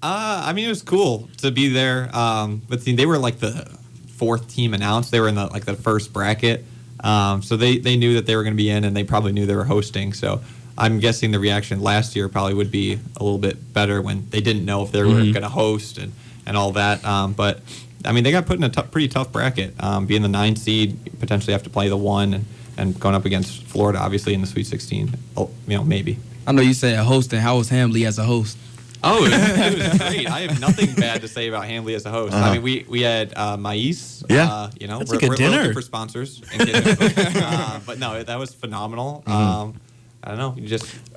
It was cool to be there. But they were like the 4th team announced. They were in the first bracket. So they knew that they were going to be in, and they probably knew they were hosting. So I'm guessing the reaction last year probably would be a little bit better when they didn't know if they were going to host and all that. But they got put in a pretty tough bracket. Being the 9 seed, you potentially have to play the 1, and going up against Florida, obviously in the Sweet 16. Maybe. I know you said hosting. How was Handley as a host? Oh, it was great. I have nothing bad to say about Handley as a host. Uh-huh. We had Mais. Yeah. That's we're like a dinner. looking for sponsors. But no, that was phenomenal. I don't know.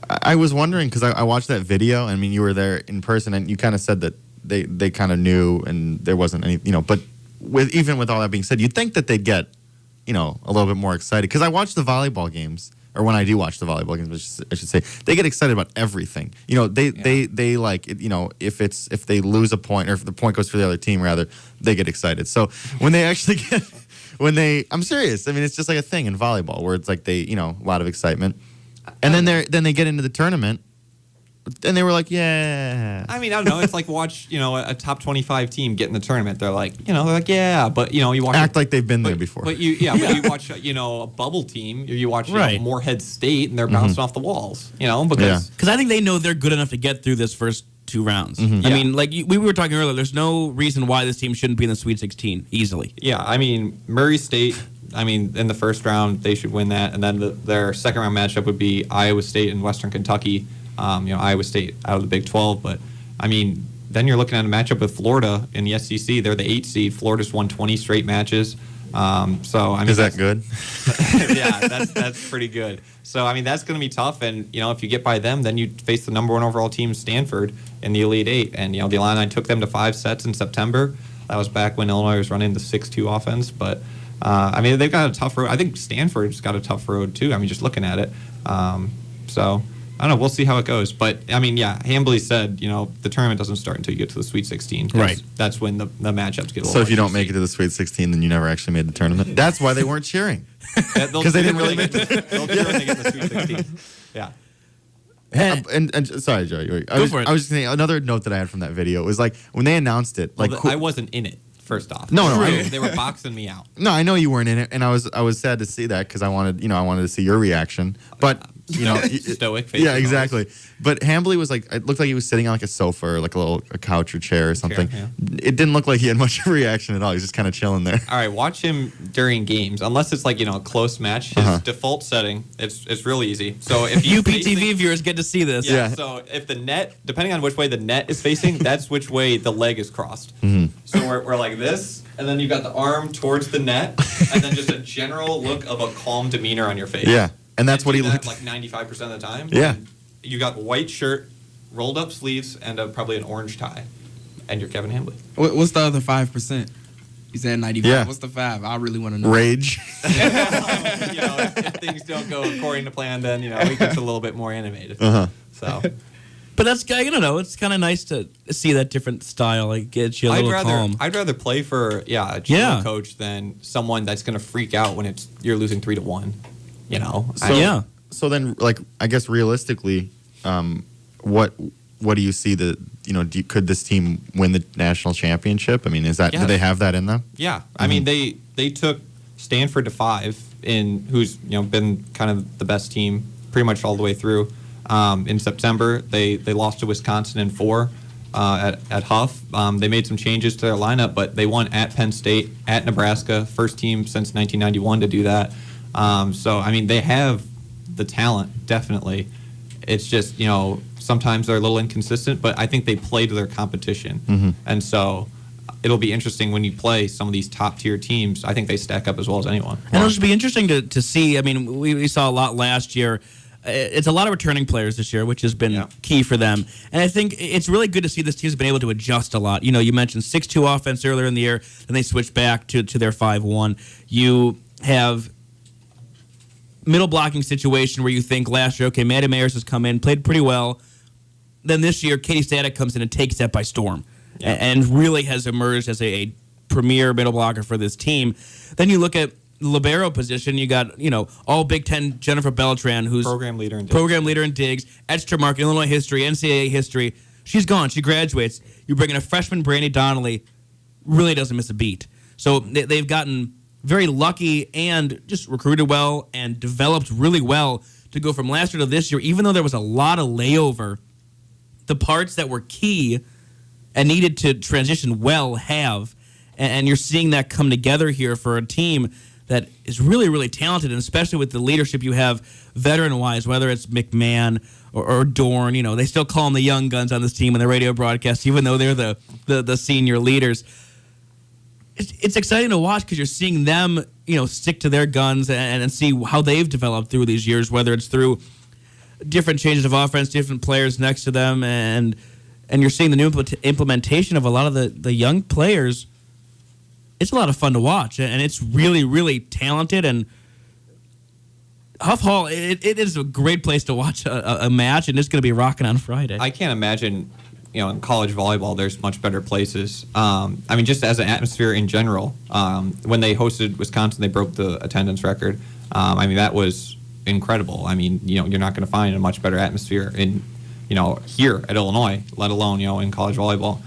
I was wondering because I watched that video. You were there in person, and you kind of said that they kind of knew, and there wasn't any, but even with all that being said, you'd think that they'd get, a little bit more excited. Because I watch the volleyball games, or when I do watch the volleyball games, I should say, they get excited about everything. They like, if they lose a point, or if the point goes for the other team, rather, they get excited. So when they actually I'm serious. It's just like a thing in volleyball where it's like a lot of excitement. And then they get into the tournament, and they were like, yeah. I don't know. It's like watch, a top 25 team get in the tournament. They're like, yeah, but you watch like they've been there before. But you watch, a bubble team. Or you watch Morehead State, and they're bouncing off the walls. Because I think they know they're good enough to get through this first 2 rounds. We were talking earlier. There's no reason why this team shouldn't be in the Sweet 16 easily. Yeah, Murray State I mean, in the first round, they should win that. And then their second round matchup would be Iowa State and Western Kentucky. Iowa State out of the Big 12. But, I mean, then you're looking at a matchup with Florida in the SEC. They're the 8th seed. Florida's won 20 straight matches. Is that good? Yeah, that's pretty good. So, I mean, that's going to be tough. And, if you get by them, then you face the number 1 overall team, Stanford, in the Elite Eight. And, the Illini took them to 5 sets in September. That was back when Illinois was running the 6-2 offense. But, they've got a tough road. I think Stanford's got a tough road, too. I mean, just looking at it. So, I don't know. We'll see how it goes. But, Hambly said, the tournament doesn't start until you get to the Sweet 16. Right. That's when the matchups get a little So if you don't make it to the Sweet 16, then you never actually made the tournament. That's why they weren't cheering. Because they didn't really make it. They'll cheer when they get to the Sweet 16. Yeah. And sorry, Joey. I was just saying another note that I had from that video was like when they announced it. Like I wasn't in it. First off, no, they were boxing me out. No, I know you weren't in it, and I was sad to see that because I wanted to see your reaction. But stoic. Yeah, exactly. But Hambly was like, it looked like he was sitting on like a sofa or like a couch or chair or something. It didn't look like he had much of a reaction at all. He was just kind of chilling there. All right, watch him during games, unless it's like a close match. His default setting, it's real easy. So if UPTV viewers get to see this. Yeah. So if the net, depending on which way the net is facing, that's which way the leg is crossed. So we're like this, and then you've got the arm towards the net, and then just a general look of a calm demeanor on your face. Yeah. And that's what he looked like 95% of the time. Yeah. You got white shirt, rolled up sleeves, and probably an orange tie, and you're Kevin Hambly. What's the other 5%? You said 95. Yeah. What's the 5? I really want to know. Rage. If things don't go according to plan, then it gets a little bit more animated. So. But that's, I don't know, it's kind of nice to see that different style. It gets you a little calm. I'd rather play for a chill coach than someone that's going to freak out when you're losing 3-1. So then, like, I guess realistically, what do you see could this team win the national championship? I mean, do they have that in them? Yeah. I mean, they took Stanford to 5 who's been kind of the best team pretty much all the way through. In September, they lost to Wisconsin in 4 at Huff. They made some changes to their lineup, but they won at Penn State, at Nebraska, first team since 1991 to do that. So, I mean, they have the talent, definitely. It's just, sometimes they're a little inconsistent, but I think they play to their competition. And so it'll be interesting when you play some of these top-tier teams. I think they stack up as well as anyone. And it'll just be interesting to see. I mean, we saw a lot last year. It's a lot of returning players this year, which has been key for them. And I think it's really good to see this team's been able to adjust a lot. You mentioned 6-2 offense earlier in the year, then they switched back to their 5-1. You have middle blocking situation where you think last year, okay, Maddie Mayers has come in, played pretty well. Then this year, Katie Static comes in and takes that by storm and really has emerged as a premier middle blocker for this team. Then you look at libero position, you got, all Big Ten Jennifer Beltran, who's program leader in Diggs, extra mark, Illinois history, NCAA history. She's gone. She graduates. You bring in a freshman, Brandy Donnelly, really doesn't miss a beat. So they've gotten very lucky and just recruited well and developed really well to go from last year to this year, even though there was a lot of layover. The parts that were key and needed to transition well have, and you're seeing that come together here for a team that is really, really talented, and especially with the leadership you have veteran-wise, whether it's McMahon or Dorn. They still call them the young guns on this team in the radio broadcast, even though they're the senior leaders. It's exciting to watch because you're seeing them, stick to their guns and see how they've developed through these years, whether it's through different changes of offense, different players next to them, and you're seeing the new implementation of a lot of the young players. It's a lot of fun to watch, and it's really, really talented. And Huff Hall, it is a great place to watch a match, and it's going to be rocking on Friday. I can't imagine, in college volleyball, there's much better places. I mean, just as an atmosphere in general. When they hosted Wisconsin, they broke the attendance record. I mean, that was incredible. I mean, you're not going to find a much better atmosphere in, here at Illinois, let alone, in college volleyball.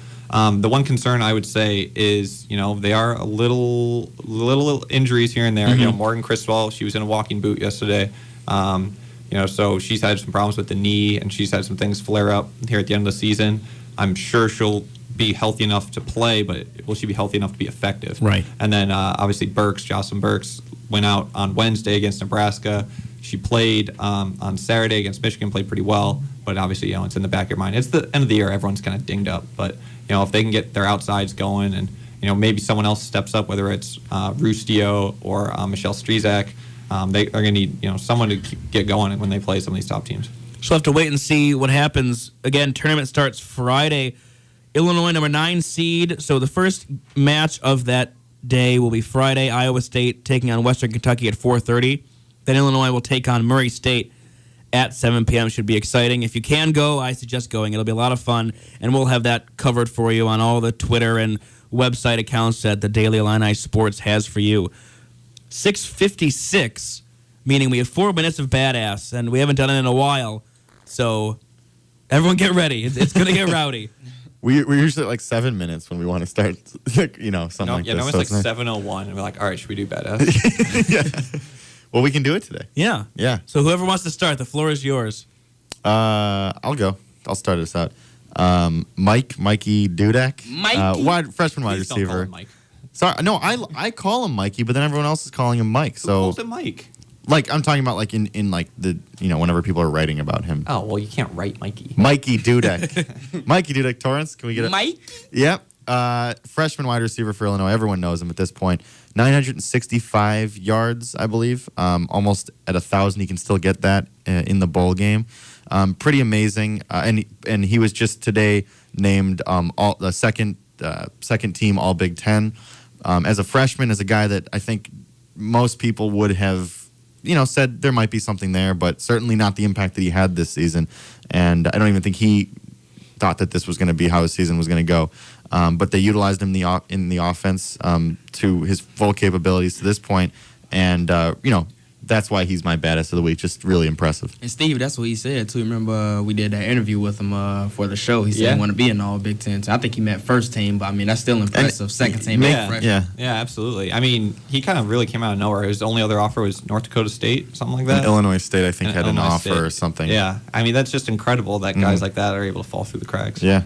The one concern I would say is, they are a little injuries here and there. Morgan Criswell, she was in a walking boot yesterday. So she's had some problems with the knee, and she's had some things flare up here at the end of the season. I'm sure she'll be healthy enough to play, but will she be healthy enough to be effective? Right. And then obviously Jocelyn Burks, went out on Wednesday against Nebraska. She played on Saturday against Michigan, played pretty well, but obviously, it's in the back of your mind. It's the end of the year, everyone's kind of dinged up, but, if they can get their outsides going and, maybe someone else steps up, whether it's Rustio or Michelle Strizak, they are going to need, someone to get going when they play some of these top teams. So we'll have to wait and see what happens. Again, tournament starts Friday. Illinois, number 9 seed. So the first match of that day will be Friday. Iowa State taking on Western Kentucky at 4:30. Then Illinois will take on Murray State at 7 p.m. Should be exciting. If you can go, I suggest going. It'll be a lot of fun, and we'll have that covered for you on all the Twitter and website accounts that the Daily Illini Sports has for you. 6:56, meaning we have 4 minutes of badass, and we haven't done it in a while. So everyone get ready. It's going to get rowdy. We're usually at like 7 minutes when we want to start, something like this. No, it's like 7:01, and we're like, all right, should we do badass? Yeah. Well, we can do it today. Yeah. Yeah. So whoever wants to start, the floor is yours. I'll go. I'll start us out. Mikey Dudek. Mikey? Freshman wide Please don't call receiver. him Mike. Sorry, no, I call him Mikey, but then everyone else is calling him Mike. Who calls him Mike? Like I'm talking about like in like the whenever people are writing about him. Oh, well, you can't write Mikey. Mikey Dudek. Mikey Dudek Torrance. Can we get it? Mike? Yep. Freshman wide receiver for Illinois. Everyone knows him at this point. 965 yards, I believe. Almost at 1,000. He can still get that in the bowl game. Pretty amazing. And he was just today named the second team All Big Ten. As a freshman, as a guy that I think most people would have said there might be something there, but certainly not the impact that he had this season. And I don't even think he thought that this was going to be how his season was going to go. But they utilized him in the offense to his full capabilities to this point. And, that's why he's my badass of the week. Just really impressive. And Steve, that's what he said, too. Remember, we did that interview with him for the show. He said he wanted to be in all Big Ten. So I think he meant first team, but, that's still impressive. Second team, freshman. Yeah, absolutely. He kind of really came out of nowhere. His only other offer was North Dakota State, something like that. And Illinois State, I think, had an Illinois offer State. or something. Yeah. That's just incredible that guys like that are able to fall through the cracks. Yeah.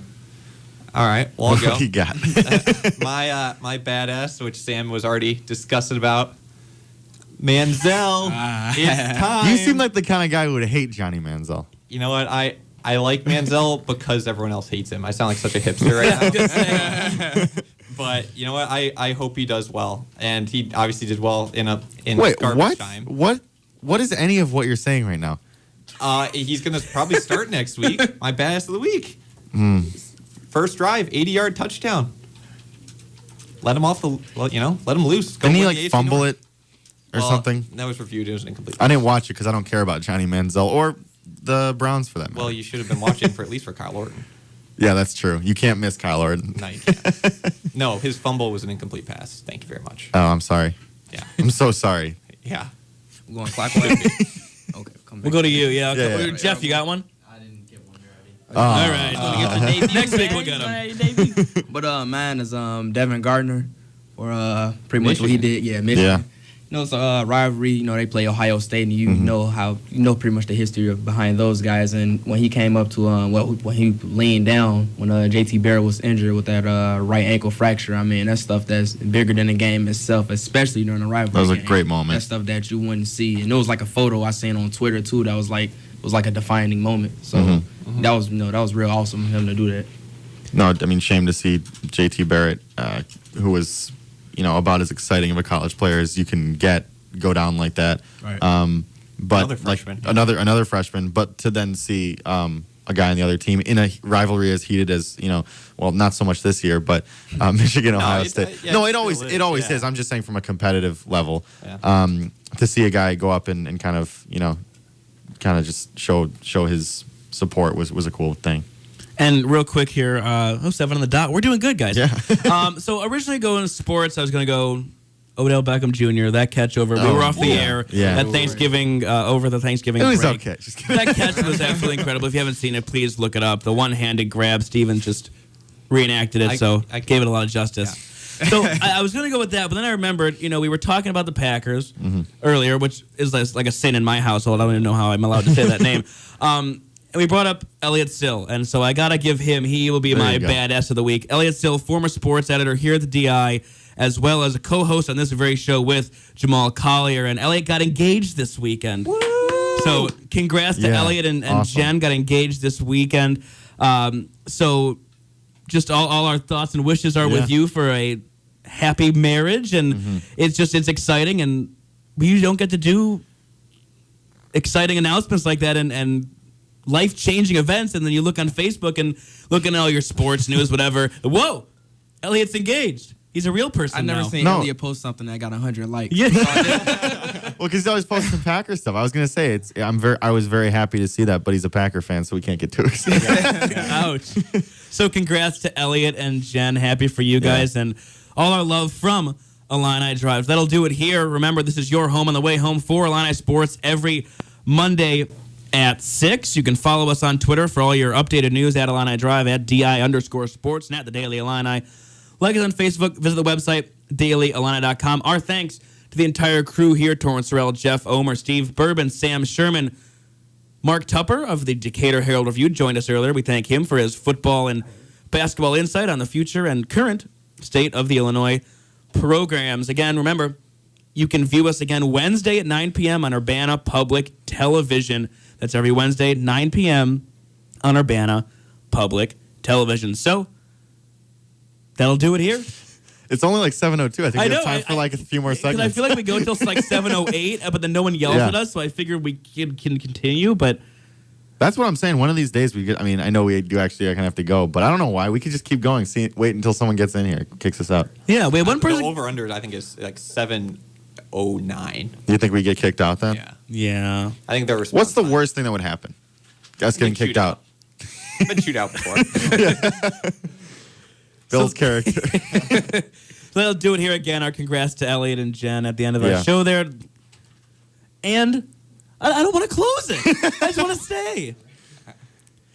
All right, well, I'll go. What you got? my badass, which Sam was already discussing about, Manziel. It's time. You seem like the kind of guy who would hate Johnny Manziel. You know what? I like Manziel because everyone else hates him. I sound like such a hipster right now. But you know what? I hope he does well, and he obviously did well in garbage time. What is any of what you're saying right now? He's gonna probably start next week. My badass of the week. First drive, 80-yard touchdown. Let him let him loose. Didn't he fumble it or something? That was reviewed. It was an incomplete. I didn't watch it because I don't care about Johnny Manziel or the Browns for that matter. Well, you should have been watching for at least for Kyle Orton. Yeah, that's true. You can't miss Kyle Orton. No, you can't. No, his fumble was an incomplete pass. Thank you very much. Oh, I'm sorry. Yeah. I'm so sorry. Yeah. We're going clockwise. Okay, come back. We'll go to you. Yeah. Yeah. Jeff, you got one? Oh. All right. Next week we'll get him. But mine is Devin Gardner, or pretty much what he did. Yeah, Michigan. Yeah. It's a rivalry. They play Ohio State, and you know pretty much the history behind those guys. And when he came up to when he leaned down when JT Barrett was injured with that right ankle fracture, that's stuff that's bigger than the game itself, especially during a rivalry. That was a great moment. That's stuff that you wouldn't see, and it was like a photo I seen on Twitter too. That was like a defining moment. So that was real awesome of him to do that. No, shame to see JT Barrett, who was about as exciting of a college player as you can get, go down like that. Right. But another freshman. Another freshman, but to then see a guy on the other team in a rivalry as heated as not so much this year, but Michigan Ohio State. It always is. I'm just saying from a competitive level, to see a guy go up and kind of just show his support was a cool thing. And real quick here, 7 on the dot. We're doing good, guys. Yeah. So originally going to sports, I was going to go Odell Beckham Jr., that catch over. We were off the air at Thanksgiving, over the Thanksgiving break. It was okay. Just kidding. That catch was absolutely incredible. If you haven't seen it, please look it up. The one-handed grab, Steven just reenacted it, I gave it a lot of justice. Yeah. So I was going to go with that, but then I remembered, we were talking about the Packers earlier, which is like a sin in my household. I don't even know how I'm allowed to say that name. And we brought up Elliot Sill, and so I got to give him, he will be my badass of the week. Elliot Sill, former sports editor here at the DI, as well as a co-host on this very show with Jamal Collier. And Elliot got engaged this weekend. Woo! So congrats to Elliot and awesome. Jen got engaged this weekend. So just all our thoughts and wishes are with you for a happy marriage. And it's exciting. And we usually don't get to do exciting announcements like that and life-changing events, and then you look on Facebook and look at all your sports news, whatever. Whoa, Elliot's engaged. He's a real person. I've never seen Elliot post something that got 100 likes. Yeah. Well, because he's always posting Packer stuff. I was gonna say I was very happy to see that, but he's a Packer fan, so we can't get too excited. Ouch. So congrats to Elliot and Jen. Happy for you guys, and all our love from Illini Drive. That'll do it here. Remember, this is your home on the way home for Illini Sports every Monday at 6. You can follow us on Twitter for all your updated news at Illini Drive, at DI_sports, and at the Daily Illini. Like us on Facebook. Visit the website, dailyillini.com. Our thanks to the entire crew here, Torrance Sorrell, Jeff Omer, Steve Bourbon, Sam Sherman. Mark Tupper of the Decatur Herald Review joined us earlier. We thank him for his football and basketball insight on the future and current state of the Illinois programs. Again, remember, you can view us again Wednesday at 9 p.m. on Urbana Public Television. That's every Wednesday, 9 p.m. on Urbana Public Television. So, that'll do it here. It's only like 7:02. I think we have time for like a few more segments. I feel like we go until like 7:08, but then no one yells at us, so I figured we can continue, but... That's what I'm saying. One of these days, I know we do actually kind of have to go, but I don't know why. We could just keep going. Wait until someone gets in here, kicks us out. Yeah, we have one person... The over-under, I think, is like 7:09. Do you think we get kicked out then? Yeah. I think they're What's the worst thing that would happen? Us getting kicked out. Been chewed out before. Bill's character. So that'll do it here again. Our congrats to Elliot and Jen at the end of our show there. And I don't want to close it. I just want to stay.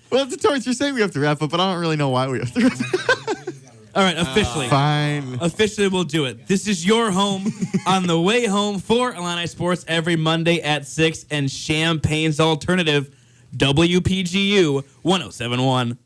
Well, Torrance, you're saying we have to wrap up, but I don't really know why we have to wrap up. All right, officially. Fine. Officially, we'll do it. This is your home on the way home for Illini Sports every Monday at 6 and Champagne's Alternative, WPGU 107.1.